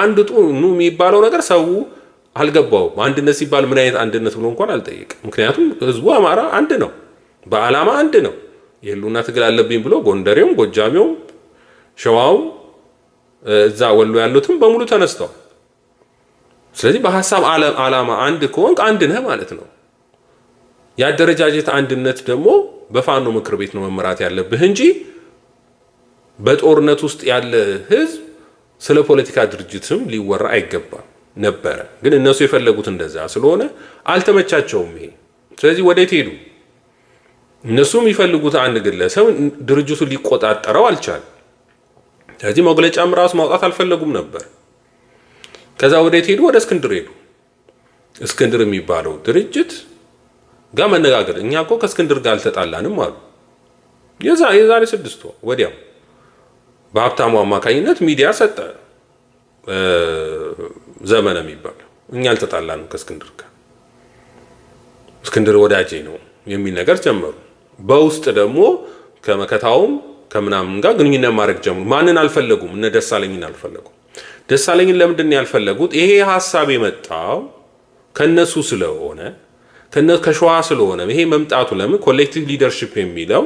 አንድ ኑ የሚባለው ነገር ሰው አልገባውም። አንድነት ሲባል ምን አይነት አንድነት ብሎ እንኳን አልጠየቅም። ምክንያቱም ህዝቡ አማራ አንድ ነው፣ በዓላማ አንድ ነው። የህልውና ትግል አለብኝ ብሎ ጎንደሬውም፣ ጎጃሜውም፣ ሸዋውም እዛ ወሎ ያሉትም በሙሉ ተነስተዋል። ስለዚህ በሀሳብ ዓላማ አንድ ከሆንክ አንድ ነህ ማለት ነው። የአደረጃጀት አንድነት ደግሞ በፋኖ ምክር ቤት ነው መመራት ያለብህ እንጂ በጦርነት ውስጥ ያለ ህዝብ ስለ ፖለቲካ ድርጅትም ሊወራ አይገባም ነበረ። ግን እነሱ የፈለጉት እንደዛ ስለሆነ አልተመቻቸውም ይሄ። ስለዚህ ወዴት ሄዱ? እነሱ የሚፈልጉት አንድ ግለሰብ ድርጅቱን ሊቆጣጠረው አልቻለም። ስለዚህ መግለጫም ራሱ ማውጣት አልፈለጉም ነበር። ከዛ ወዴት ሄዱ? ወደ እስክንድር ሄዱ። እስክንድር የሚባለው ድርጅት ጋር መነጋገር። እኛ እኮ ከእስክንድር ጋር አልተጣላንም አሉ። የዛሬ 6 ወር ወዲያው በሀብታሙ አማካኝነት ሚዲያ ሰጠ። ዘመነ የሚባለው እኛ አልተጣላንም ከእስክንድር ጋር፣ እስክንድር ወዳጄ ነው የሚል ነገር ጀመሩ። በውስጥ ደግሞ ከመከታውም ከምናምን ጋር ግንኙነት ማድረግ ጀምሩ። ማንን አልፈለጉም? እነ ደሳለኝን አልፈለጉም። ደሳለኝን ለምንድን ነው ያልፈለጉት? ይሄ ሀሳብ የመጣው ከነሱ ስለሆነ ከሸዋ ስለሆነ ይሄ መምጣቱ ለምን ኮሌክቲቭ ሊደርሺፕ የሚለው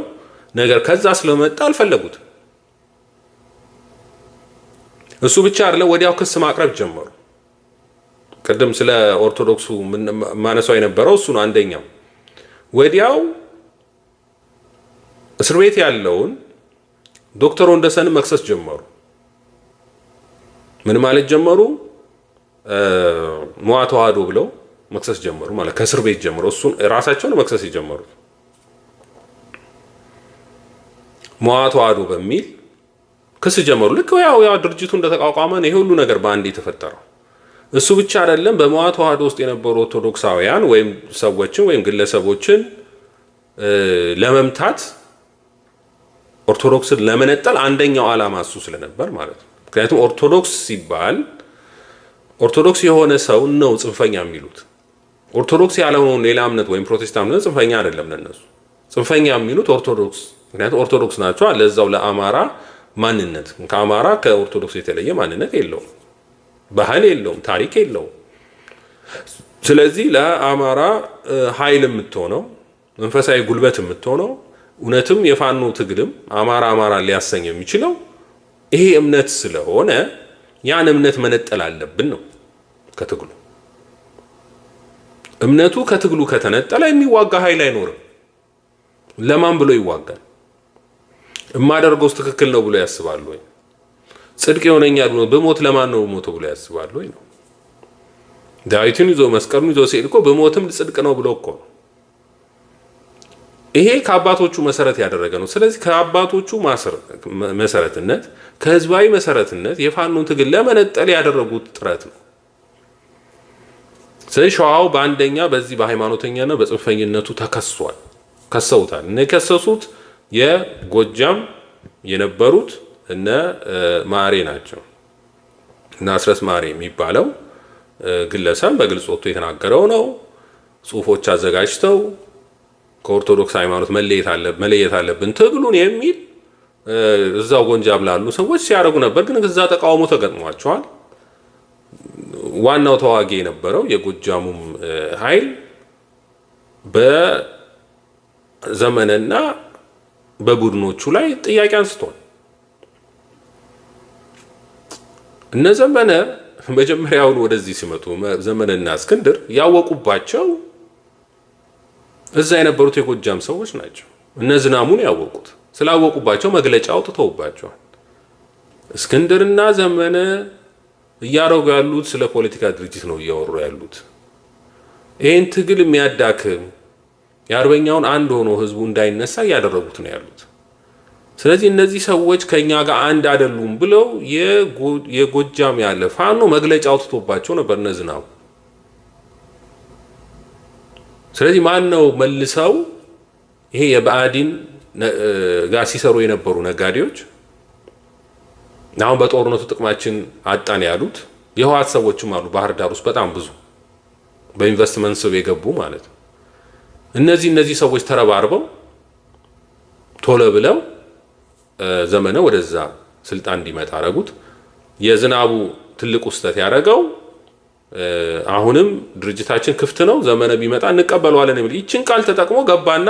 ነገር ከዛ ስለመጣ አልፈለጉት። እሱ ብቻ አይደለም፣ ወዲያው ክስ ማቅረብ ጀመሩ። ቅድም ስለ ኦርቶዶክሱ ማነሳው የነበረው እሱ ነው አንደኛው። ወዲያው እስር ቤት ያለውን ዶክተር ወንደሰንን መክሰስ ጀመሩ። ምን ማለት ጀመሩ? ሞዓ ተዋህዶ ብለው መክሰስ ጀመሩ። ማለት ከእስር ቤት ጀምሮ እሱን ራሳቸውን መክሰስ የጀመሩት ሞዓ ተዋህዶ በሚል ክስ ጀመሩ። ልክ ያው ድርጅቱ እንደተቋቋመ ነው ይሄ ሁሉ ነገር በአንድ የተፈጠረው። እሱ ብቻ አይደለም፣ በሞዓ ተዋህዶ ውስጥ የነበሩ ኦርቶዶክሳውያን ወይም ሰዎችን ወይም ግለሰቦችን ለመምታት ኦርቶዶክስን ለመነጠል አንደኛው ዓላማ እሱ ስለነበር ማለት ነው። ምክንያቱም ኦርቶዶክስ ሲባል ኦርቶዶክስ የሆነ ሰው ነው ጽንፈኛ የሚሉት። ኦርቶዶክስ ያልሆነውን ሌላ እምነት ወይም ፕሮቴስታንት ነው ጽንፈኛ አይደለም ለነሱ። ጽንፈኛ የሚሉት ኦርቶዶክስ፣ ምክንያቱም ኦርቶዶክስ ናቸው። ለዛው ለአማራ ማንነት ከአማራ ከኦርቶዶክስ የተለየ ማንነት የለውም፣ ባህል የለውም፣ ታሪክ የለውም። ስለዚህ ለአማራ ኃይል የምትሆነው መንፈሳዊ ጉልበት የምትሆነው እውነትም የፋኖ ትግልም አማራ ሊያሰኝ የሚችለው ይሄ እምነት ስለሆነ ያን እምነት መነጠል አለብን ነው ከትግሉ። እምነቱ ከትግሉ ከተነጠለ የሚዋጋ ኃይል አይኖርም። ለማን ብሎ ይዋጋል? የማደርገውስ ትክክል ነው ብሎ ያስባሉ ወይ? ጽድቅ የሆነኛል ብሎ በሞት ለማን ነው ሞቶ ብሎ ያስባሉ ወይ ነው። ዳዊትን ይዞ መስቀሉን ይዞ ሲሄድ እኮ በሞትም ጽድቅ ነው ብሎ እኮ ነው። ይሄ ከአባቶቹ መሰረት ያደረገ ነው። ስለዚህ ከአባቶቹ መሰረትነት ከህዝባዊ መሰረትነት የፋኖን ትግል ለመነጠል ያደረጉት ጥረት ነው። ስለዚህ ሸዋው በአንደኛ በዚህ በሃይማኖተኛና በጽንፈኝነቱ ተከሷል፣ ከሰውታል። እነ የከሰሱት የጎጃም የነበሩት እነ ማሬ ናቸው። እና አስረስ ማሬ የሚባለው ግለሰብ በግልጽ ወጥቶ የተናገረው ነው። ጽሁፎች አዘጋጅተው ከኦርቶዶክስ ሃይማኖት መለየት አለብን ትግሉን የሚል እዛው ጎንጃም ላሉ ሰዎች ሲያደርጉ ነበር። ግን እዛ ተቃውሞ ተገጥሟቸዋል። ዋናው ተዋጊ የነበረው የጎጃሙም ኃይል በዘመነና በቡድኖቹ ላይ ጥያቄ አንስቷል። እነ ዘመነ መጀመሪያውን ወደዚህ ሲመጡ ዘመነና እስክንድር ያወቁባቸው እዛ የነበሩት የጎጃም ሰዎች ናቸው። እነ ዝናሙን ያወቁት ስላወቁባቸው መግለጫ አውጥተውባቸዋል። እስክንድርና ዘመነ እያደረጉ ያሉት ስለ ፖለቲካ ድርጅት ነው እያወሩ ያሉት። ይህን ትግል የሚያዳክም የአርበኛውን አንድ ሆኖ ህዝቡ እንዳይነሳ እያደረጉት ነው ያሉት። ስለዚህ እነዚህ ሰዎች ከኛ ጋር አንድ አይደሉም ብለው የጎጃም ያለ ፋኖ መግለጫ አውጥቶባቸው ነበር እነ ዝናቡ። ስለዚህ ማን ነው መልሰው ይሄ የብአዴን ጋር ሲሰሩ የነበሩ ነጋዴዎች አሁን በጦርነቱ ጥቅማችን አጣን ያሉት የህወሓት ሰዎችም አሉ ባህር ዳር ውስጥ በጣም ብዙ በኢንቨስትመንት ስብ የገቡ ማለት ነው። እነዚህ ሰዎች ተረባርበው ቶሎ ብለው ዘመነ ወደዛ ስልጣን እንዲመጣ አረጉት። የዝናቡ ትልቁ ስህተት ያደረገው አሁንም ድርጅታችን ክፍት ነው፣ ዘመነ ቢመጣ እንቀበለዋለን የሚል ይችን ቃል ተጠቅሞ ገባና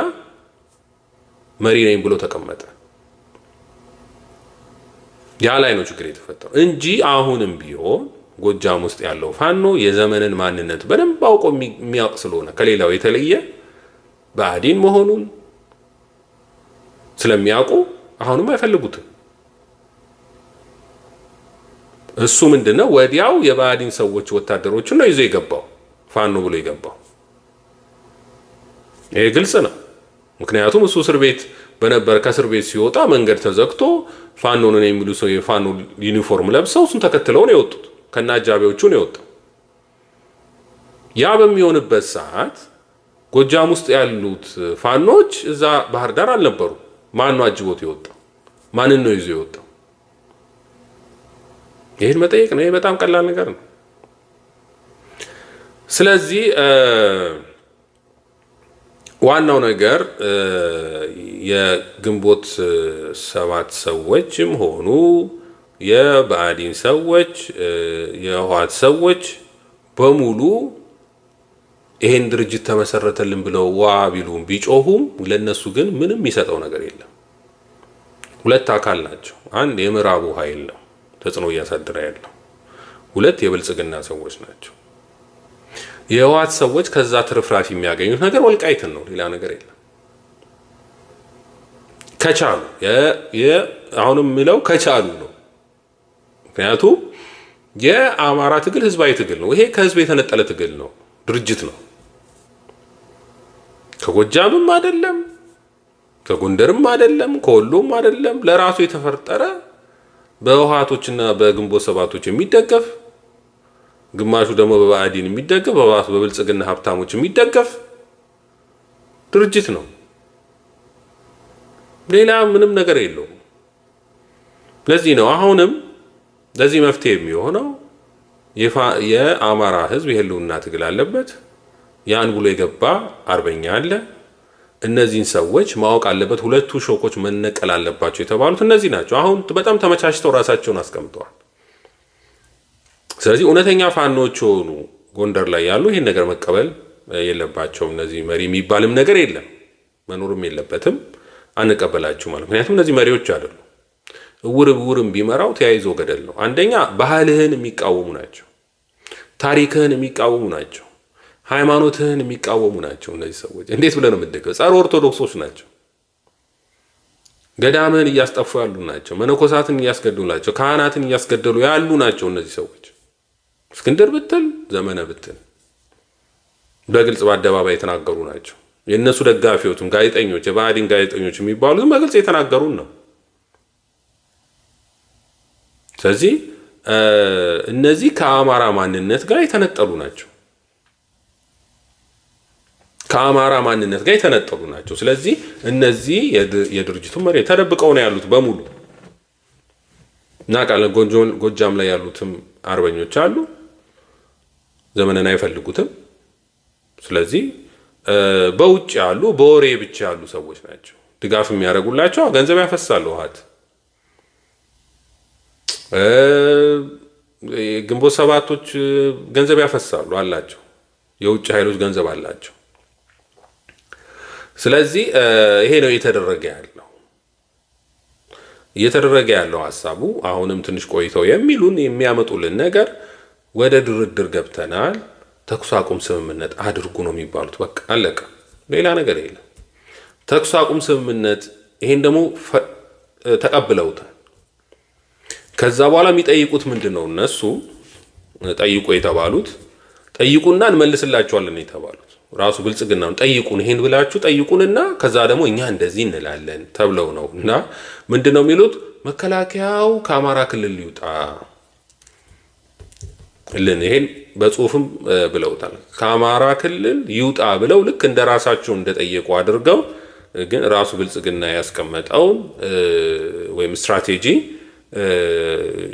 መሪ ነኝ ብሎ ተቀመጠ። ያ ላይ ነው ችግር የተፈጠረው እንጂ አሁንም ቢሆን ጎጃም ውስጥ ያለው ፋኖ የዘመንን ማንነት በደንብ አውቆ የሚያውቅ ስለሆነ ከሌላው የተለየ ብአዴን መሆኑን ስለሚያውቁ አሁንም አይፈልጉትም። እሱ ምንድነው ወዲያው የብአዴን ሰዎች ወታደሮችን ነው ይዞ የገባው ፋኖ ብሎ የገባው። ይሄ ግልጽ ነው። ምክንያቱም እሱ እስር ቤት በነበር ከእስር ቤት ሲወጣ መንገድ ተዘግቶ ፋኖ ነን የሚሉ ሰው የፋኖ ዩኒፎርም ለብሰው እሱን ተከትለው ነው የወጡት። ከነ አጃቢዎቹ ነው የወጣው። ያ በሚሆንበት ሰዓት ጎጃም ውስጥ ያሉት ፋኖች እዛ ባህር ዳር አልነበሩ። ማን ነው አጅቦት የወጣው? ማንን ነው ይዞ የወጣው? ይሄን መጠየቅ ነው። ይሄ በጣም ቀላል ነገር ነው። ስለዚህ ዋናው ነገር የግንቦት ሰባት ሰዎችም ሆኑ የብአዴን ሰዎች የህወሓት ሰዎች በሙሉ ይሄን ድርጅት ተመሰረተልን ብለው ዋ ቢሉም ቢጮሁም ለነሱ ግን ምንም የሚሰጠው ነገር የለም። ሁለት አካል ናቸው። አንድ የምዕራቡ ኃይል ነው ተጽዕኖ እያሳደረ ያለው፣ ሁለት የብልጽግና ሰዎች ናቸው። የህወሓት ሰዎች ከዛ ትርፍራፊ የሚያገኙት ነገር ወልቃይትን ነው፣ ሌላ ነገር የለም። ከቻሉ አሁንም የሚለው ከቻሉ ነው። ምክንያቱም የአማራ ትግል ህዝባዊ ትግል ነው። ይሄ ከህዝብ የተነጠለ ትግል ነው፣ ድርጅት ነው። ከጎጃምም አይደለም፣ ከጎንደርም አይደለም፣ ከወሎም አይደለም። ለራሱ የተፈጠረ በህወሓቶችና በግንቦት ሰባቶች የሚደገፍ ግማሹ ደግሞ በብአዴን የሚደገፍ በብልጽግና ሀብታሞች የሚደገፍ ድርጅት ነው። ሌላ ምንም ነገር የለውም። ለዚህ ነው አሁንም ለዚህ መፍትሄ የሚሆነው የአማራ ህዝብ የህልውና ትግል አለበት። ያን ብሎ የገባ አርበኛ አለ። እነዚህን ሰዎች ማወቅ አለበት። ሁለቱ ሾኮች መነቀል አለባቸው የተባሉት እነዚህ ናቸው። አሁን በጣም ተመቻችተው ራሳቸውን አስቀምጠዋል። ስለዚህ እውነተኛ ፋኖች የሆኑ ጎንደር ላይ ያሉ ይህን ነገር መቀበል የለባቸውም። እነዚህ መሪ የሚባልም ነገር የለም፣ መኖርም የለበትም። አንቀበላችሁ ማለት ምክንያቱም እነዚህ መሪዎች አይደሉም። እውርም ቢመራው ተያይዞ ገደል ነው። አንደኛ ባህልህን የሚቃወሙ ናቸው፣ ታሪክህን የሚቃወሙ ናቸው፣ ሃይማኖትህን የሚቃወሙ ናቸው። እነዚህ ሰዎች እንዴት ብለህ ነው የምትደገው? ጸረ ኦርቶዶክሶች ናቸው። ገዳምህን እያስጠፉ ያሉ ናቸው። መነኮሳትን እያስገደሉ ናቸው። ካህናትን እያስገደሉ ያሉ ናቸው። እነዚህ ሰዎች እስክንድር ብትል ዘመነ ብትል በግልጽ በአደባባይ የተናገሩ ናቸው። የእነሱ ደጋፊዎችም ጋዜጠኞች፣ የብአዴን ጋዜጠኞች የሚባሉትም በግልጽ የተናገሩን ነው። ስለዚህ እነዚህ ከአማራ ማንነት ጋር የተነጠሉ ናቸው። ከአማራ ማንነት ጋር የተነጠሉ ናቸው። ስለዚህ እነዚህ የድርጅቱ መሪ ተደብቀው ነው ያሉት በሙሉ እና ጎጃም ላይ ያሉትም አርበኞች አሉ። ዘመንን አይፈልጉትም። ስለዚህ በውጭ ያሉ በወሬ ብቻ ያሉ ሰዎች ናቸው ድጋፍ የሚያደርጉላቸው። ገንዘብ ያፈሳሉ። ህወሓት ግንቦት ሰባቶች ገንዘብ ያፈሳሉ አላቸው። የውጭ ኃይሎች ገንዘብ አላቸው። ስለዚህ ይሄ ነው እየተደረገ ያለው ሀሳቡ። አሁንም ትንሽ ቆይተው የሚያመጡልን ነገር ወደ ድርድር ገብተናል፣ ተኩስ አቁም ስምምነት አድርጉ ነው የሚባሉት። በቃ አለቀ፣ ሌላ ነገር የለም። ተኩስ አቁም ስምምነት ይሄን ደግሞ ተቀብለውታል። ከዛ በኋላ የሚጠይቁት ምንድን ነው? እነሱ ጠይቁ የተባሉት ጠይቁና እንመልስላቸዋለን የተባሉት ራሱ ብልጽግናውን ጠይቁን፣ ይሄን ብላችሁ ጠይቁንና ከዛ ደግሞ እኛ እንደዚህ እንላለን ተብለው ነው። እና ምንድን ነው የሚሉት? መከላከያው ከአማራ ክልል ይውጣ ይሄን በጽሁፍም ብለውታል። ከአማራ ክልል ይውጣ ብለው ልክ እንደ ራሳቸው እንደጠየቁ አድርገው ግን ራሱ ብልጽግና ያስቀመጠውን ወይም ስትራቴጂ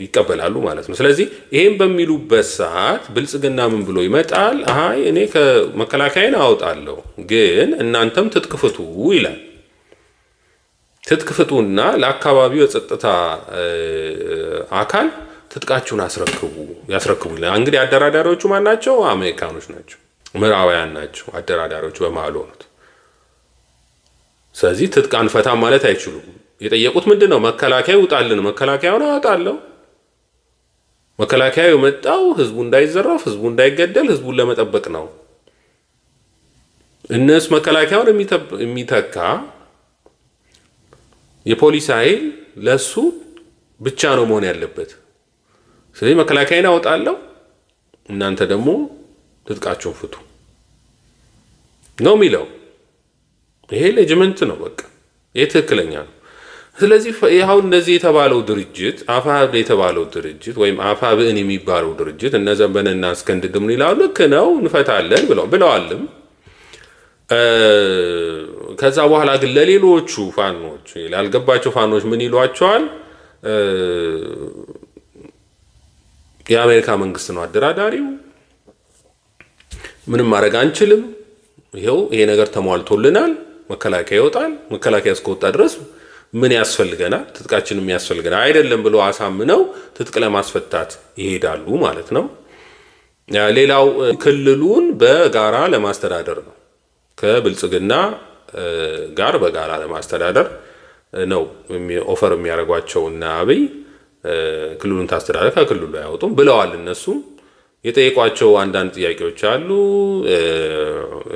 ይቀበላሉ ማለት ነው። ስለዚህ ይሄን በሚሉበት ሰዓት ብልጽግና ምን ብሎ ይመጣል? አይ እኔ ከመከላከያን አወጣለሁ ግን እናንተም ትጥቅ ፍቱ ይላል። ትጥቅ ፍቱና ለአካባቢው የጸጥታ አካል ትጥቃችሁን ያስረክቡ ይላል። እንግዲህ አደራዳሪዎቹ ማን ናቸው? አሜሪካኖች ናቸው፣ ምዕራባውያን ናቸው አደራዳሪዎቹ በመሀል ሆኑት። ስለዚህ ትጥቅ አንፈታም ማለት አይችሉም። የጠየቁት ምንድን ነው? መከላከያ ይውጣልን። መከላከያውን አወጣለሁ። መከላከያው የመጣው ህዝቡ እንዳይዘረፍ፣ ህዝቡ እንዳይገደል፣ ህዝቡን ለመጠበቅ ነው። እነሱ መከላከያውን የሚተካ የፖሊስ ኃይል ለሱ ብቻ ነው መሆን ያለበት። ስለዚህ መከላከያን አወጣለሁ፣ እናንተ ደግሞ ትጥቃችሁን ፍቱ ነው የሚለው። ይሄ ሌጅመንት ነው። በቃ ይሄ ትክክለኛ ነው። ስለዚህ ይኸው እንደዚህ የተባለው ድርጅት አፋብ የተባለው ድርጅት ወይም አፋብን የሚባለው ድርጅት እነ ዘንበነና እስክንድር ምን ይላሉ? ልክ ነው እንፈታለን ብለዋልም። ከዛ በኋላ ግን ለሌሎቹ ፋኖች ላልገባቸው ፋኖች ምን ይሏቸዋል? የአሜሪካ መንግስት ነው አደራዳሪው፣ ምንም ማድረግ አንችልም፣ ይኸው ይሄ ነገር ተሟልቶልናል፣ መከላከያ ይወጣል፣ መከላከያ እስከወጣ ድረስ ምን ያስፈልገናል? ትጥቃችንም ያስፈልገናል አይደለም ብሎ አሳምነው ትጥቅ ለማስፈታት ይሄዳሉ ማለት ነው። ሌላው ክልሉን በጋራ ለማስተዳደር ነው። ከብልጽግና ጋር በጋራ ለማስተዳደር ነው ኦፈር የሚያደርጓቸው እና አብይ ክልሉን ታስተዳደር ከክልሉ አያወጡም ብለዋል። እነሱ የጠየቋቸው አንዳንድ ጥያቄዎች አሉ።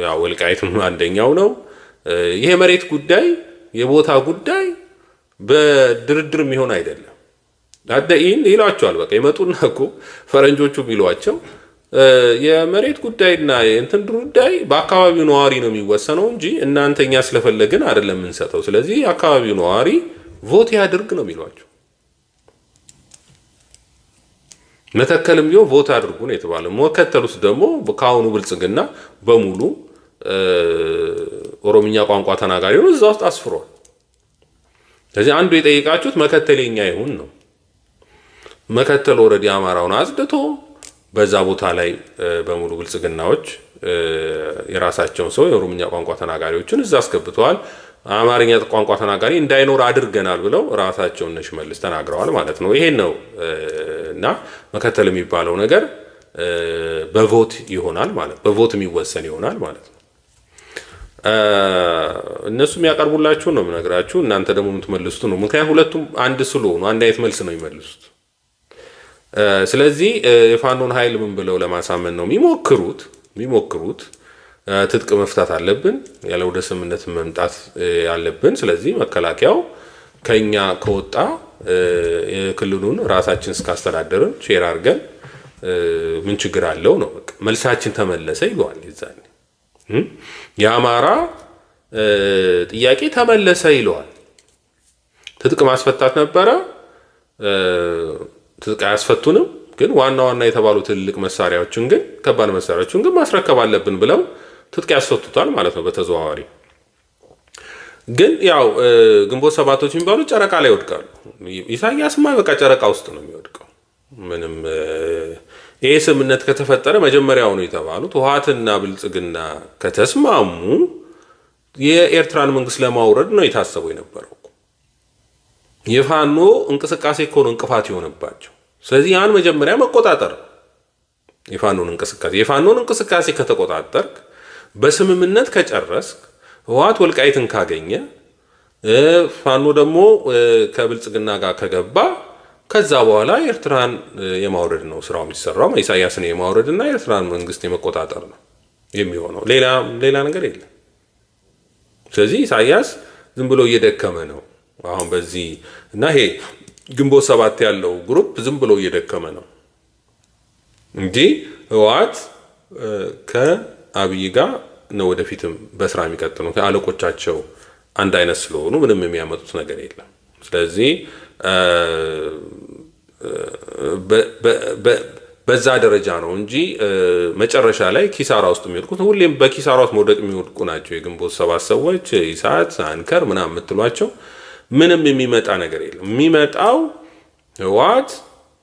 ያው ወልቃይትም አንደኛው ነው። ይሄ መሬት ጉዳይ የቦታ ጉዳይ በድርድር የሚሆን አይደለም። አደይን ይሏቸዋል። በቃ ይመጡና እኮ ፈረንጆቹ ቢሏቸው የመሬት ጉዳይና የእንትን ጉዳይ በአካባቢው ነዋሪ ነው የሚወሰነው እንጂ እናንተኛ ስለፈለግን አይደለም የምንሰጠው። ስለዚህ የአካባቢው ነዋሪ ቮት ያድርግ ነው የሚሏቸው። መተከልም ቢሆን ቮት አድርጉ ነው የተባለው። መከተል ውስጥ ደግሞ ከአሁኑ ብልጽግና በሙሉ ኦሮምኛ ቋንቋ ተናጋሪ ነው እዛ ውስጥ አስፍሯል። ስለዚህ አንዱ የጠየቃችሁት መከተል የኛ ይሁን ነው። መከተል ኦልሬዲ አማራውን አጽድቶ በዛ ቦታ ላይ በሙሉ ብልጽግናዎች የራሳቸውን ሰው የኦሮምኛ ቋንቋ ተናጋሪዎችን እዛ አስገብተዋል። አማርኛ ቋንቋ ተናጋሪ እንዳይኖር አድርገናል ብለው ራሳቸውን እነ ሽመልስ ተናግረዋል ማለት ነው። ይሄን ነው እና መከተል የሚባለው ነገር በቮት ይሆናል ማለት በቮት የሚወሰን ይሆናል ማለት ነው። እነሱ የሚያቀርቡላችሁ ነው የምነግራችሁ፣ እናንተ ደግሞ የምትመልሱት ነው። ምክንያቱም ሁለቱም አንድ ስለሆኑ አንድ አይነት መልስ ነው የሚመልሱት። ስለዚህ የፋኖን ኃይል ምን ብለው ለማሳመን ነው የሚሞክሩት? ትጥቅ መፍታት አለብን፣ ያለ ወደ ስምምነት መምጣት ያለብን። ስለዚህ መከላከያው ከኛ ከወጣ የክልሉን ራሳችን እስካስተዳደርን ሼር አድርገን ምን ችግር አለው ነው። በቃ መልሳችን ተመለሰ ይለዋል። ይዛኔ የአማራ ጥያቄ ተመለሰ ይለዋል። ትጥቅ ማስፈታት ነበረ፣ ትጥቅ አያስፈቱንም፣ ግን ዋና ዋና የተባሉ ትልቅ መሳሪያዎችን ግን ከባድ መሳሪያዎችን ግን ማስረከብ አለብን ብለው ትጥቅ ያስፈቱታል ማለት ነው በተዘዋዋሪ። ግን ያው ግንቦት ሰባቶች የሚባሉ ጨረቃ ላይ ይወድቃሉ። ኢሳያስማ በቃ ጨረቃ ውስጥ ነው የሚወድቀው። ምንም ይሄ ስምምነት ከተፈጠረ መጀመሪያው ነው የተባሉት ህወሓትና ብልጽግና ከተስማሙ የኤርትራን መንግስት ለማውረድ ነው የታሰበው የነበረው። የፋኖ እንቅስቃሴ እኮ ነው እንቅፋት የሆነባቸው። ስለዚህ ያን መጀመሪያ መቆጣጠር የፋኖን እንቅስቃሴ ከተቆጣጠርክ፣ በስምምነት ከጨረስክ፣ ህወሓት ወልቃይትን ካገኘ፣ ፋኖ ደግሞ ከብልጽግና ጋር ከገባ ከዛ በኋላ ኤርትራን የማውረድ ነው ስራው የሚሰራው። ኢሳያስን የማውረድና ኤርትራን መንግስት የመቆጣጠር ነው የሚሆነው። ሌላ ነገር የለም። ስለዚህ ኢሳያስ ዝም ብሎ እየደከመ ነው አሁን በዚህ እና ይሄ ግንቦት ሰባት ያለው ግሩፕ ዝም ብሎ እየደከመ ነው እንጂ ህወሓት ከአብይ ጋር ነው ወደፊትም በስራ የሚቀጥሉ። አለቆቻቸው አንድ አይነት ስለሆኑ ምንም የሚያመጡት ነገር የለም። ስለዚህ በዛ ደረጃ ነው እንጂ መጨረሻ ላይ ኪሳራ ውስጥ የሚወድቁት ሁሌም በኪሳራ ውስጥ መውደቅ የሚወድቁ ናቸው። የግንቦት ሰባት ሰዎች ኢሳት አንከር ምናምን የምትሏቸው ምንም የሚመጣ ነገር የለም። የሚመጣው ህወሓት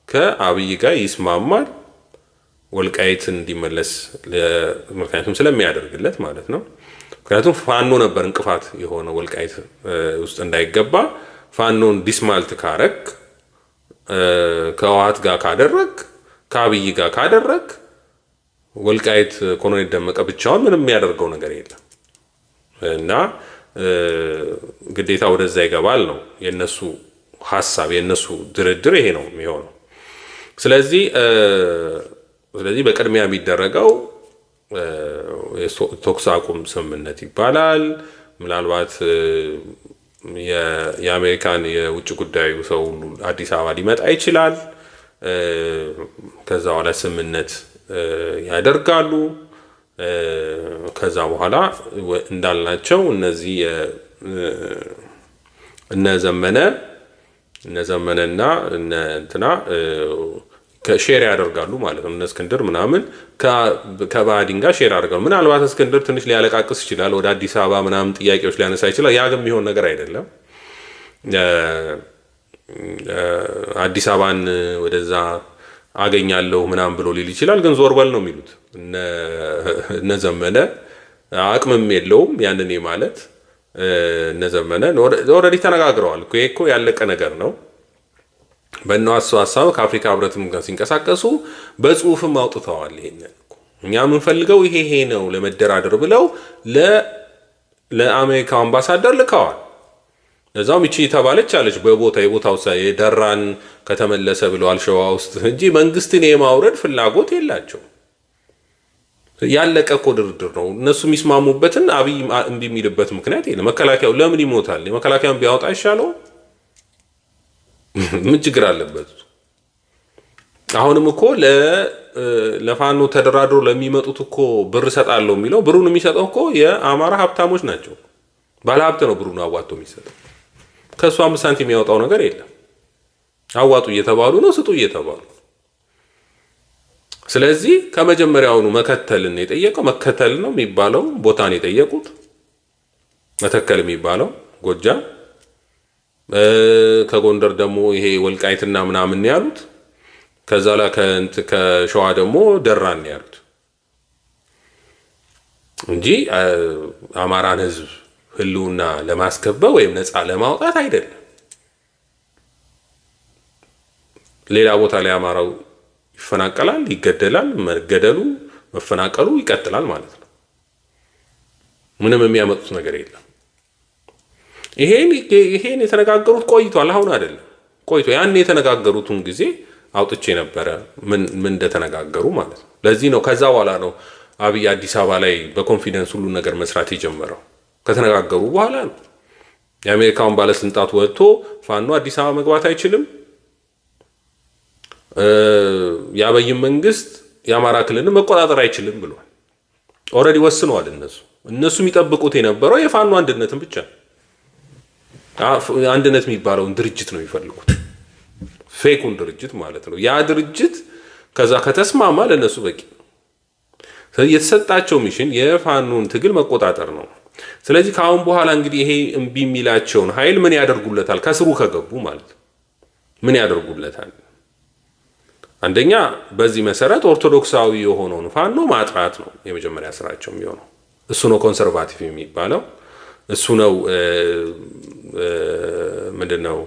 ከአብይ ጋር ይስማማል፣ ወልቃይትን እንዲመለስ ምክንያቱም ስለሚያደርግለት ማለት ነው። ምክንያቱም ፋኖ ነበር እንቅፋት የሆነ ወልቃይት ውስጥ እንዳይገባ። ፋኖን ዲስማልት ካረክ ከህወሓት ጋር ካደረግ ከአብይ ጋር ካደረግ ወልቃይት ኮሎኔል ደመቀ ብቻውን ምንም የሚያደርገው ነገር የለም እና ግዴታ ወደዛ ይገባል ነው የነሱ ሐሳብ፣ የነሱ ድርድር ይሄ ነው የሚሆነው። ስለዚህ በቅድሚያ የሚደረገው የተኩስ አቁም ስምምነት ይባላል። ምናልባት የአሜሪካን የውጭ ጉዳዩ ሰው ሁሉ አዲስ አበባ ሊመጣ ይችላል። ከዛ በኋላ ስምምነት ያደርጋሉ። ከዛ በኋላ እንዳልናቸው እነዚህ እነ ዘመነና እነ እንትና ሼር ያደርጋሉ ማለት ነው። እነ እስክንድር ምናምን ከባዕዲን ጋር ሼር ያደርጋሉ። ምናልባት እስክንድር ትንሽ ሊያለቃቅስ ይችላል፣ ወደ አዲስ አበባ ምናምን ጥያቄዎች ሊያነሳ ይችላል። ያ ግን የሚሆን ነገር አይደለም። አዲስ አበባን ወደዛ አገኛለሁ ምናምን ብሎ ሊል ይችላል፣ ግን ዞር በል ነው የሚሉት እነ ዘመነ። አቅምም የለውም ያንን ማለት። እነ ዘመነ ኦልሬዲ ተነጋግረዋል እኮ። ይሄ እኮ ያለቀ ነገር ነው። በእነሱ ሀሳብ ከአፍሪካ ህብረትም ጋር ሲንቀሳቀሱ በጽሁፍም አውጥተዋል። ይሄንን እኛ የምንፈልገው ይሄ ነው ለመደራደር ብለው ለአሜሪካው አምባሳደር ልከዋል። ለዛውም ይቺ ተባለች አለች የቦታው የደራን ከተመለሰ ብለዋል ሸዋ ውስጥ እንጂ መንግስትን የማውረድ ፍላጎት የላቸው። ያለቀ እኮ ድርድር ነው። እነሱ የሚስማሙበትን አብይ እምቢ የሚልበት ምክንያት የለም። መከላከያው ለምን ይሞታል? የመከላከያውን ቢያወጣ አይሻለው? ምን ችግር አለበት? አሁንም እኮ ለፋኖ ተደራድሮ ለሚመጡት እኮ ብር እሰጣለሁ የሚለው ብሩን የሚሰጠው እኮ የአማራ ሀብታሞች ናቸው። ባለሀብት ነው ብሩን አዋጥቶ የሚሰጠው። ከእሱ 5 ሳንቲም የሚያወጣው ነገር የለም። አዋጡ እየተባሉ ነው፣ ስጡ እየተባሉ። ስለዚህ ከመጀመሪያውኑ መከተልን የጠየቀው መከተል ነው የሚባለው ቦታን የጠየቁት መተከል የሚባለው ጎጃም፣ ከጎንደር ደግሞ ይሄ ወልቃይትና ምናምን ያሉት፣ ከዛ ላይ ከሸዋ ደግሞ ደራን ያሉት እንጂ አማራን ህዝብ ህልውና ለማስከበር ወይም ነፃ ለማውጣት አይደለም። ሌላ ቦታ ላይ አማራው ይፈናቀላል፣ ይገደላል፣ መገደሉ መፈናቀሉ ይቀጥላል ማለት ነው። ምንም የሚያመጡት ነገር የለም። ይሄን የተነጋገሩት ቆይቷል። አሁን አይደለም ቆይቶ ያን የተነጋገሩትን ጊዜ አውጥቼ ነበረ ምን እንደተነጋገሩ ማለት ነው። ለዚህ ነው ከዛ በኋላ ነው አብይ አዲስ አበባ ላይ በኮንፊደንስ ሁሉ ነገር መስራት የጀመረው። ከተነጋገሩ በኋላ ነው። የአሜሪካውን ባለስልጣናት ወጥቶ ፋኖ አዲስ አበባ መግባት አይችልም፣ የአብይን መንግስት የአማራ ክልልን መቆጣጠር አይችልም ብሏል። ኦልሬዲ ወስነዋል። እነሱ የሚጠብቁት የነበረው የፋኖ አንድነትን ብቻ። አንድነት የሚባለውን ድርጅት ነው የሚፈልጉት፣ ፌኩን ድርጅት ማለት ነው። ያ ድርጅት ከዛ ከተስማማ ለነሱ በቂ። ስለዚህ የተሰጣቸው ሚሽን የፋኖን ትግል መቆጣጠር ነው። ስለዚህ ከአሁን በኋላ እንግዲህ ይሄ እምቢ የሚላቸውን ኃይል ምን ያደርጉለታል? ከስሩ ከገቡ ማለት ምን ያደርጉለታል? አንደኛ በዚህ መሰረት ኦርቶዶክሳዊ የሆነውን ፋኖ ማጥራት ነው የመጀመሪያ ስራቸው የሚሆነው። እሱ ነው ኮንሰርቫቲቭ የሚባለው። እሱ ነው ምንድነው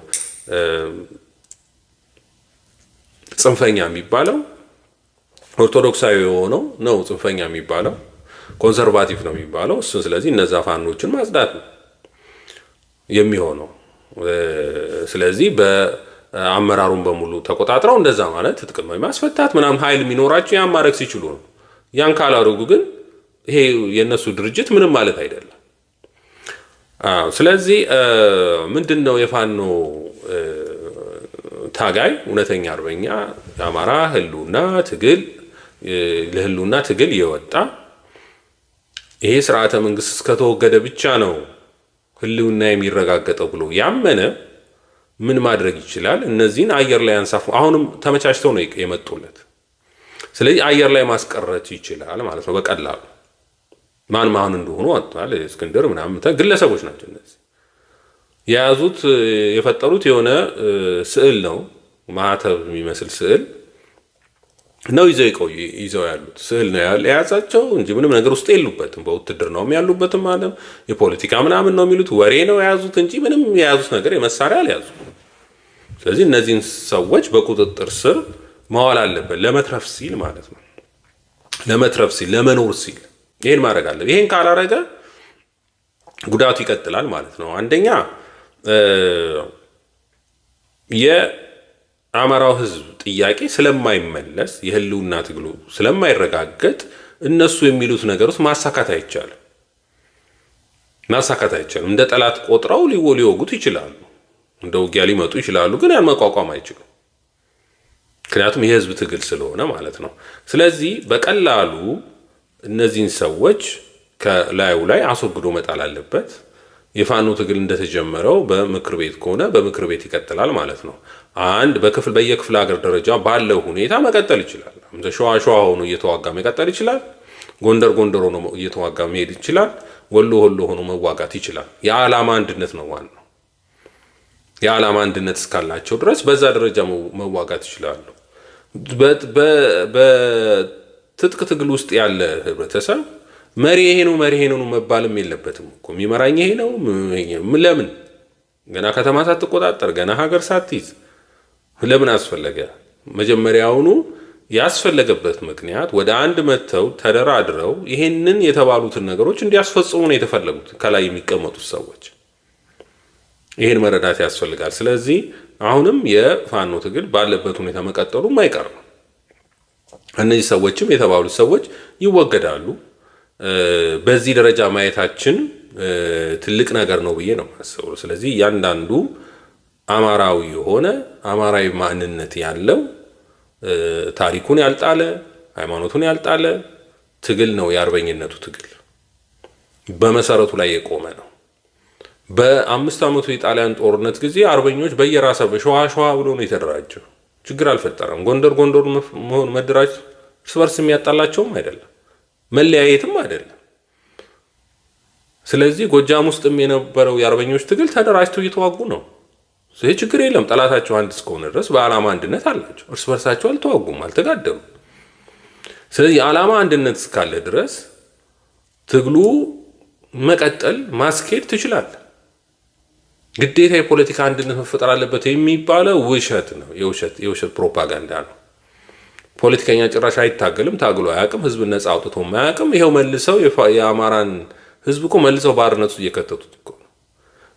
ጽንፈኛ የሚባለው። ኦርቶዶክሳዊ የሆነው ነው ጽንፈኛ የሚባለው፣ ኮንሰርቫቲቭ ነው የሚባለው እሱ። ስለዚህ እነዛ ፋኖችን ማጽዳት ነው የሚሆነው። ስለዚህ በአመራሩን በሙሉ ተቆጣጥረው እንደዛ ማለት ትጥቅ ማስፈታት ምናምን ኃይል የሚኖራቸው ያን ማድረግ ሲችሉ ነው። ያን ካላደረጉ ግን ይሄ የእነሱ ድርጅት ምንም ማለት አይደለም። ስለዚህ ምንድን ነው የፋኖ ታጋይ እውነተኛ አርበኛ የአማራ ህልውና ትግል ለህልውና ትግል የወጣ ይሄ ስርዓተ መንግስት እስከተወገደ ብቻ ነው ህልውና የሚረጋገጠው ብሎ ያመነ ምን ማድረግ ይችላል? እነዚህን አየር ላይ አንሳፉ። አሁንም ተመቻችተው ነው የመጡለት። ስለዚህ አየር ላይ ማስቀረት ይችላል ማለት ነው በቀላሉ። ማን እንደሆኑ አጥቷል። እስክንድር ምናምን ግለሰቦች ናቸው እነዚህ። የያዙት የፈጠሩት የሆነ ስዕል ነው፣ ማህተብ የሚመስል ስዕል ነው ይዘው ያሉት ስዕል ነው የያዛቸው እንጂ ምንም ነገር ውስጥ የሉበትም። በውትድርናውም ያሉበትም ማለት የፖለቲካ ምናምን ነው የሚሉት ወሬ ነው የያዙት እንጂ ምንም የያዙት ነገር የመሳሪያ አልያዙ። ስለዚህ እነዚህን ሰዎች በቁጥጥር ስር ማዋል አለበት፣ ለመትረፍ ሲል ማለት ነው። ለመትረፍ ሲል፣ ለመኖር ሲል ይሄን ማድረግ አለበት። ይሄን ካላረገ ጉዳቱ ይቀጥላል ማለት ነው። አንደኛ የአማራው ህዝብ ጥያቄ ስለማይመለስ፣ የህልውና ትግሉ ስለማይረጋገጥ እነሱ የሚሉት ነገር ውስጥ ማሳካት አይቻልም። እንደ ጠላት ቆጥረው ሊወጉት ይችላሉ፣ እንደ ውጊያ ሊመጡ ይችላሉ፣ ግን ያን መቋቋም አይችሉም። ምክንያቱም የህዝብ ትግል ስለሆነ ማለት ነው። ስለዚህ በቀላሉ እነዚህን ሰዎች ከላዩ ላይ አስወግዶ መጣል አለበት። የፋኖ ትግል እንደተጀመረው በምክር ቤት ከሆነ በምክር ቤት ይቀጥላል ማለት ነው። አንድ በየክፍለ ሀገር ደረጃ ባለው ሁኔታ መቀጠል ይችላል። ሸዋ ሆኖ እየተዋጋ መቀጠል ይችላል። ጎንደር ሆኖ እየተዋጋ መሄድ ይችላል። ወሎ ሆኖ መዋጋት ይችላል። የዓላማ አንድነት ነው ዋናው። የዓላማ አንድነት እስካላቸው ድረስ በዛ ደረጃ መዋጋት ይችላሉ። በትጥቅ ትግል ውስጥ ያለ ህብረተሰብ መሪ ይሄ ነው መባልም የለበትም እኮ። የሚመራኝ ይሄ ነው። ለምን ገና ከተማ ሳትቆጣጠር ገና ሀገር ሳትይዝ ለምን አስፈለገ? መጀመሪያውኑ ያስፈለገበት ምክንያት ወደ አንድ መተው ተደራድረው ይሄንን የተባሉትን ነገሮች እንዲያስፈጽሙ ነው የተፈለጉት ከላይ የሚቀመጡት ሰዎች። ይሄን መረዳት ያስፈልጋል። ስለዚህ አሁንም የፋኖ ትግል ባለበት ሁኔታ መቀጠሉ ማይቀር ነው። እነዚህ ሰዎችም የተባሉት ሰዎች ይወገዳሉ። በዚህ ደረጃ ማየታችን ትልቅ ነገር ነው ብዬ ነው የማስበው። ስለዚህ እያንዳንዱ አማራዊ የሆነ አማራዊ ማንነት ያለው ታሪኩን ያልጣለ ሃይማኖቱን ያልጣለ ትግል ነው የአርበኝነቱ ትግል። በመሰረቱ ላይ የቆመ ነው። በ5 ዓመቱ የጣሊያን ጦርነት ጊዜ አርበኞች በየራሳ በሸዋ ብሎ ነው የተደራጀው። ችግር አልፈጠረም። ጎንደር መሆን መደራጀት እርስ በርስ የሚያጣላቸውም አይደለም፣ መለያየትም አይደለም። ስለዚህ ጎጃም ውስጥም የነበረው የአርበኞች ትግል ተደራጅተው እየተዋጉ ነው። ይህ ችግር የለም። ጠላታቸው አንድ እስከሆነ ድረስ በዓላማ አንድነት አላቸው። እርስ በርሳቸው አልተዋጉም፣ አልተጋደሉም። ስለዚህ የዓላማ አንድነት እስካለ ድረስ ትግሉ መቀጠል ማስኬድ ትችላል። ግዴታ የፖለቲካ አንድነት መፈጠር አለበት የሚባለው ውሸት ነው። የውሸት ፕሮፓጋንዳ ነው። ፖለቲከኛ ጭራሽ አይታገልም፣ ታግሎ አያውቅም፣ ህዝብን ነጻ አውጥቶ አያውቅም። ይሄው መልሰው የአማራን ህዝብ እኮ መልሰው ባርነቱ እየከተቱት እኮ ነው።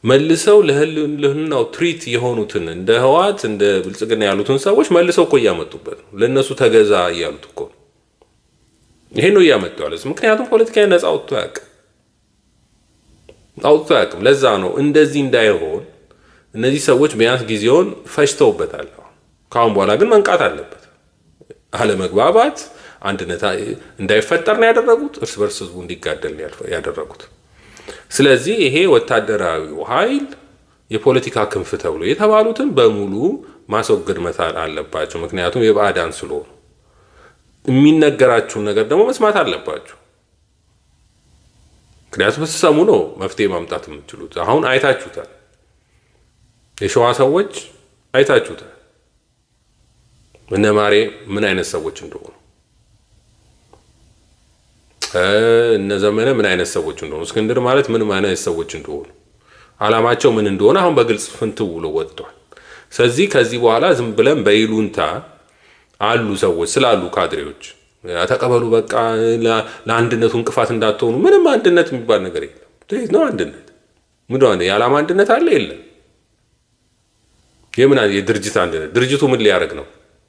መልሰው ለህልውናው ትሪት የሆኑትን እንደ ህወሓት እንደ ብልጽግና ያሉትን ሰዎች መልሰው እኮ እያመጡበት ነው። ለእነሱ ተገዛ እያሉት እኮ ነው። ይሄን ነው እያመጡ ያሉት። ምክንያቱም ፖለቲከኛ ነጻ አውጥቶ አያውቅም። ለዛ ነው እንደዚህ እንዳይሆን እነዚህ ሰዎች ቢያንስ ጊዜውን ፈጅተውበታል። ከአሁን በኋላ ግን መንቃት አለበት። አለመግባባት አንድነት እንዳይፈጠር ነው ያደረጉት። እርስ በርስ ህዝቡ እንዲጋደል ያደረጉት። ስለዚህ ይሄ ወታደራዊው ኃይል የፖለቲካ ክንፍ ተብሎ የተባሉትን በሙሉ ማስወገድ መቻል አለባቸው። ምክንያቱም የባዕዳን ስለሆኑ የሚነገራችሁን ነገር ደግሞ መስማት አለባቸው። ምክንያቱም ስትሰሙ ነው መፍትሄ ማምጣት የምትችሉት። አሁን አይታችሁታል። የሸዋ ሰዎች አይታችሁታል። እነ ማሬ ምን አይነት ሰዎች እንደሆኑ፣ እነ ዘመነ ምን አይነት ሰዎች እንደሆኑ፣ እስክንድር ማለት ምን አይነት ሰዎች እንደሆኑ፣ አላማቸው ምን እንደሆነ አሁን በግልጽ ፍንትው ብሎ ወጥቷል። ስለዚህ ከዚህ በኋላ ዝም ብለን በይሉንታ አሉ ሰዎች ስላሉ ካድሬዎች ተቀበሉ፣ በቃ ለአንድነቱ እንቅፋት እንዳትሆኑ። ምንም አንድነት የሚባል ነገር የለም። ነው አንድነት ምንድነው? የዓላማ አንድነት አለ የለም? የምን የድርጅት አንድነት? ድርጅቱ ምን ሊያደርግ ነው?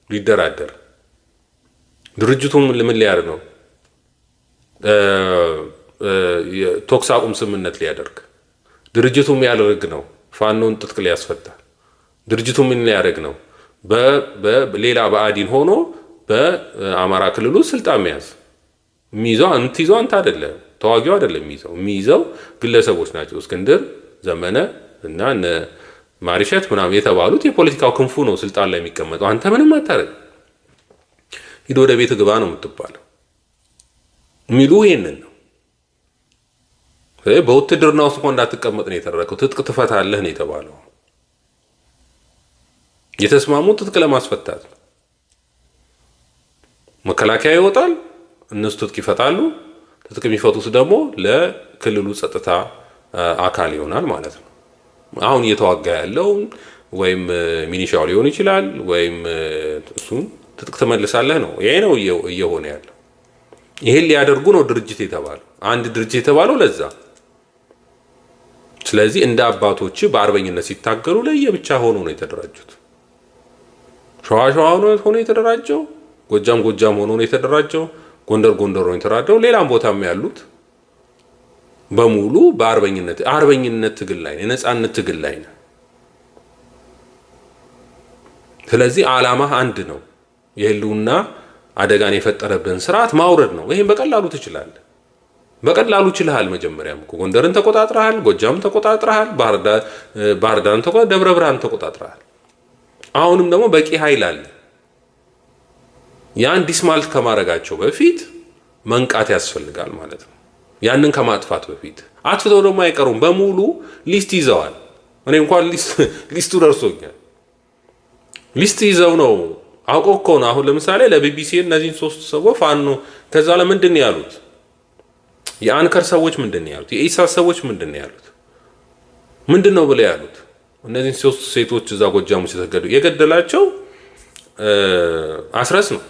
ሊደራደር። ድርጅቱ ምን ሊያደርግ ነው? ተኩስ አቁም ስምምነት ሊያደርግ። ድርጅቱ ምን ያደርግ ነው? ፋኖን ትጥቅ ሊያስፈታ። ድርጅቱ ምን ሊያደርግ ነው? በሌላ ብአዴን ሆኖ በአማራ ክልል ውስጥ ስልጣን መያዝ። የሚይዘው አንተ አይደለም፣ ተዋጊው አይደለም የሚይዘው ግለሰቦች ናቸው። እስክንድር ዘመነ እና እነ ማሪሸት ምናምን የተባሉት የፖለቲካው ክንፉ ነው ስልጣን ላይ የሚቀመጠው። አንተ ምንም አታረግ፣ ሂድ ወደ ቤት ግባ ነው የምትባለው። የሚሉ ይሄንን ነው። በውትድርና ውስጥ እንኳን እንዳትቀመጥ ነው የተደረገው። ትጥቅ ትፈታለህ ነው የተባለው። የተስማሙት ትጥቅ ለማስፈታት ነው። መከላከያ ይወጣል፣ እነሱ ትጥቅ ይፈታሉ። ትጥቅ የሚፈቱት ደግሞ ለክልሉ ጸጥታ አካል ይሆናል ማለት ነው። አሁን እየተዋጋ ያለው ወይም ሚኒሻው ሊሆን ይችላል ወይም እሱን ትጥቅ ትመልሳለህ ነው። ይሄ ነው እየሆነ ያለው። ይሄን ሊያደርጉ ነው ድርጅት የተባለው። አንድ ድርጅት የተባለው ለዛ። ስለዚህ እንደ አባቶች በአርበኝነት ሲታገሉ ለየብቻ ሆኖ ነው የተደራጁት። ሸዋ ሆኖ የተደራጀው፣ ጎጃም ሆኖ ነው የተደራጀው፣ ጎንደር ነው የተደራጀው፣ ሌላም ቦታም ያሉት በሙሉ አርበኝነት ትግል ላይ ነው፣ የነጻነት ትግል ላይ ነው። ስለዚህ ዓላማ አንድ ነው። የህልውና አደጋን የፈጠረብን ስርዓት ማውረድ ነው። ይሄን በቀላሉ ትችላለህ። በቀላሉ ችለሃል። መጀመሪያም እኮ ጎንደርን ተቆጣጥረሃል፣ ጎጃም ተቆጣጥረሃል፣ ባህር ዳርን ደብረ ብርሃን ተቆጣጥረሃል። አሁንም ደግሞ በቂ ኃይል አለ። ያን ዲስማልት ከማድረጋቸው በፊት መንቃት ያስፈልጋል ማለት ነው። ያንን ከማጥፋት በፊት አጥፍተው ደግሞ አይቀሩም። በሙሉ ሊስት ይዘዋል። እኔ እንኳን ሊስቱ ደርሶኛል። ሊስት ይዘው ነው አውቀው እኮ ነው። አሁን ለምሳሌ ለቢቢሲ እነዚህን 3 ሰዎች ፋኖ ከዛ ለምንድን ነው ያሉት? የአንከር ሰዎች ምንድን ነው ያሉት? የኢሳት ሰዎች ምንድን ነው ያሉት? ምንድን ነው ብለው ያሉት? እነዚህን 3 ሴቶች እዛ ጎጃሙ ሲተገዱ የገደላቸው አስረስ ነው።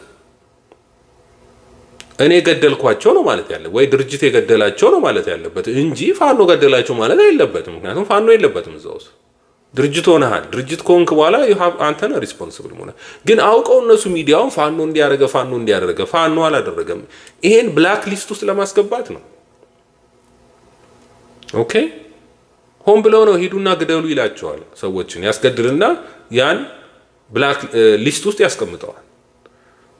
እኔ ገደልኳቸው ነው ማለት ያለ ወይ ድርጅት የገደላቸው ነው ማለት ያለበት እንጂ ፋኖ ገደላቸው ማለት አይለበትም። ምክንያቱም ፋኖ የለበትም እዛ ውስጥ። ድርጅት ሆነሃል። ድርጅት ከሆንክ በኋላ አንተ ነህ ሪስፖንሲብል ሆነ። ግን አውቀው እነሱ ሚዲያውን ፋኖ እንዲያደረገ ፋኖ አላደረገም። ይሄን ብላክ ሊስት ውስጥ ለማስገባት ነው። ኦኬ፣ ሆን ብለው ነው ሂዱና ግደሉ ይላቸዋል። ሰዎችን ያስገድልና ያን ብላክ ሊስት ውስጥ ያስቀምጠዋል።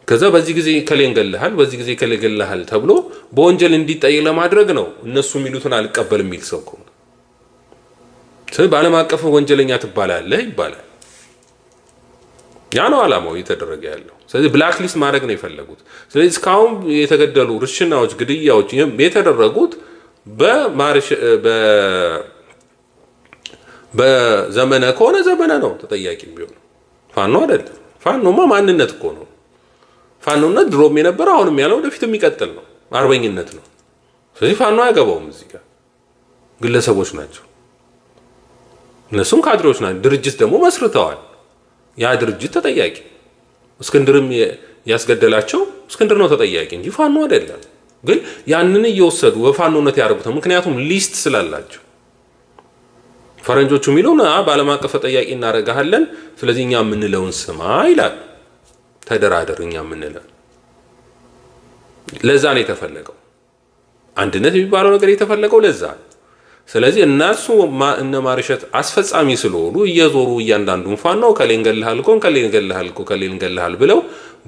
ከዛ በዚህ ጊዜ ከሌን ገለሃል፣ በዚህ ጊዜ ከሌ ገለሃል ተብሎ በወንጀል እንዲጠየቅ ለማድረግ ነው። እነሱ የሚሉትን አልቀበልም የሚል ሰው ከሆነ በዓለም አቀፍ ወንጀለኛ ትባላለህ ይባላል። ያ ነው ዓላማው እየተደረገ ያለው። ስለዚህ ብላክ ሊስት ማድረግ ነው የፈለጉት። ስለዚህ እስካሁን የተገደሉ ርሽናዎች፣ ግድያዎች የተደረጉት በዘመነ ከሆነ ዘመነ ነው ተጠያቂ ቢሆን፣ ፋኖ አይደለም። ፋኖማ ማንነት እኮ ነው። ፋኖነት ድሮም የነበረ አሁንም ያለው ወደፊት የሚቀጥል ነው። አርበኝነት ነው። ስለዚህ ፋኖ አያገባውም። እዚህ ጋር ግለሰቦች ናቸው። እነሱም ካድሬዎች ናቸው። ድርጅት ደግሞ መስርተዋል። ያ ድርጅት ተጠያቂ፣ እስክንድርም ያስገደላቸው እስክንድር ነው ተጠያቂ እንጂ ፋኖ አይደለም። ግን ያንን እየወሰዱ በፋኖነት ያደርጉታል። ምክንያቱም ሊስት ስላላቸው ፈረንጆቹ የሚለው በዓለም አቀፍ ተጠያቂ እናደርጋለን፣ ስለዚህ እኛ የምንለውን ስማ ይላል። ተደራደር እኛ የምንለው ለዛ ነው የተፈለገው። አንድነት የሚባለው ነገር የተፈለገው ለዛ ነው። ስለዚህ እነሱ እነ ማርሸት አስፈጻሚ ስለሆኑ እየዞሩ እያንዳንዱን ፋኖ ከሌን ገለሃል ብለው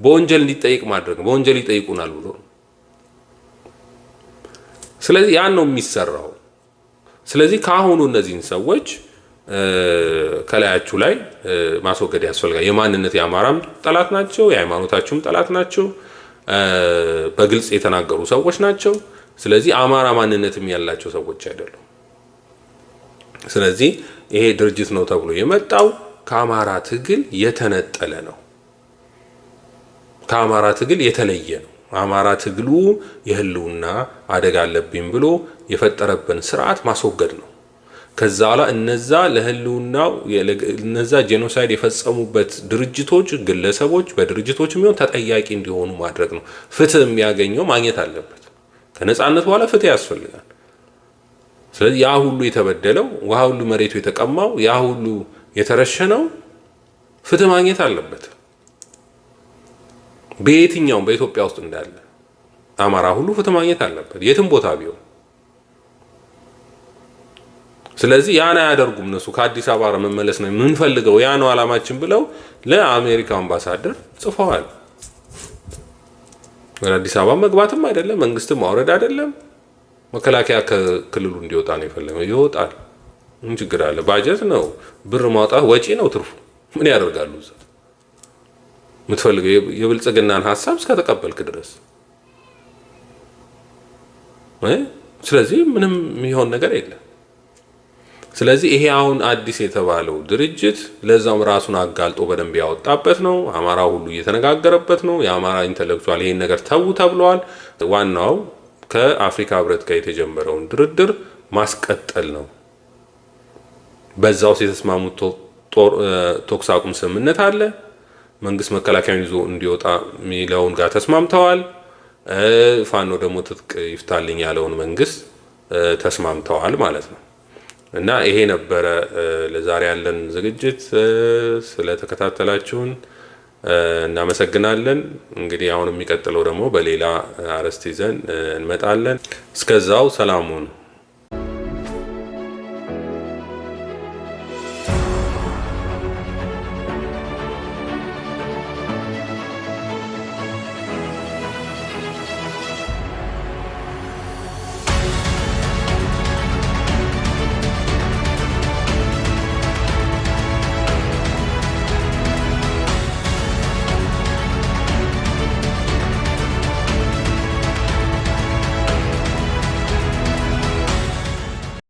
በወንጀል እንዲጠይቅ ማድረግ፣ በወንጀል ይጠይቁናል ብሎ። ስለዚህ ያን ነው የሚሰራው። ስለዚህ ከአሁኑ እነዚህን ሰዎች ከላያችሁ ላይ ማስወገድ ያስፈልጋል። የማንነት የአማራም ጠላት ናቸው፣ የሃይማኖታችሁም ጠላት ናቸው። በግልጽ የተናገሩ ሰዎች ናቸው። ስለዚህ አማራ ማንነትም ያላቸው ሰዎች አይደሉም። ስለዚህ ይሄ ድርጅት ነው ተብሎ የመጣው ከአማራ ትግል የተነጠለ ነው። ከአማራ ትግል የተለየ ነው። አማራ ትግሉ የህልውና አደጋ አለብኝ ብሎ የፈጠረብን ስርዓት ማስወገድ ነው። ከዛ በኋላ እነዛ ለህልውናው እነዛ ጄኖሳይድ የፈጸሙበት ድርጅቶች፣ ግለሰቦች በድርጅቶች የሚሆን ተጠያቂ እንዲሆኑ ማድረግ ነው። ፍትህ የሚያገኘው ማግኘት አለበት። ከነጻነት በኋላ ፍትህ ያስፈልጋል። ስለዚህ ያ ሁሉ የተበደለው፣ ያ ሁሉ መሬቱ የተቀማው፣ ያ ሁሉ የተረሸነው ፍትህ ማግኘት አለበት። በየትኛውም በኢትዮጵያ ውስጥ እንዳለ አማራ ሁሉ ፍትህ ማግኘት አለበት፣ የትም ቦታ ቢሆን። ስለዚህ ያን አያደርጉም። እነሱ ከአዲስ አበባ መመለስ ነው የምንፈልገው፣ ያ ነው አላማችን ብለው ለአሜሪካ አምባሳደር ጽፈዋል። ወደ አዲስ አበባ መግባትም አይደለም፣ መንግስትም ማውረድ አይደለም፣ መከላከያ ከክልሉ እንዲወጣ ነው የፈለገው። ይወጣል። ምን ችግር አለ? ባጀት ነው፣ ብር ማውጣት ወጪ ነው ትርፉ። ምን ያደርጋሉ? እዛ የምትፈልገው የብልጽግናን ሀሳብ እስከተቀበልክ ድረስ። ስለዚህ ምንም የሚሆን ነገር የለም። ስለዚህ ይሄ አሁን አዲስ የተባለው ድርጅት ለዛም ራሱን አጋልጦ በደንብ ያወጣበት ነው። አማራ ሁሉ እየተነጋገረበት ነው። የአማራ ኢንተሌክቹዋል ይሄን ነገር ተው ተብለዋል። ዋናው ከአፍሪካ ህብረት ጋር የተጀመረውን ድርድር ማስቀጠል ነው። በዛው የተስማሙት ተኩስ አቁም ስምምነት አለ። መንግስት መከላከያን ይዞ እንዲወጣ የሚለውን ጋር ተስማምተዋል። ፋኖ ደግሞ ትጥቅ ይፍታልኝ ያለውን መንግስት ተስማምተዋል ማለት ነው። እና ይሄ ነበረ ለዛሬ ያለን ዝግጅት። ስለተከታተላችሁን እናመሰግናለን። እንግዲህ አሁን የሚቀጥለው ደግሞ በሌላ አርዕስት ይዘን እንመጣለን። እስከዛው ሰላም ሁኑ።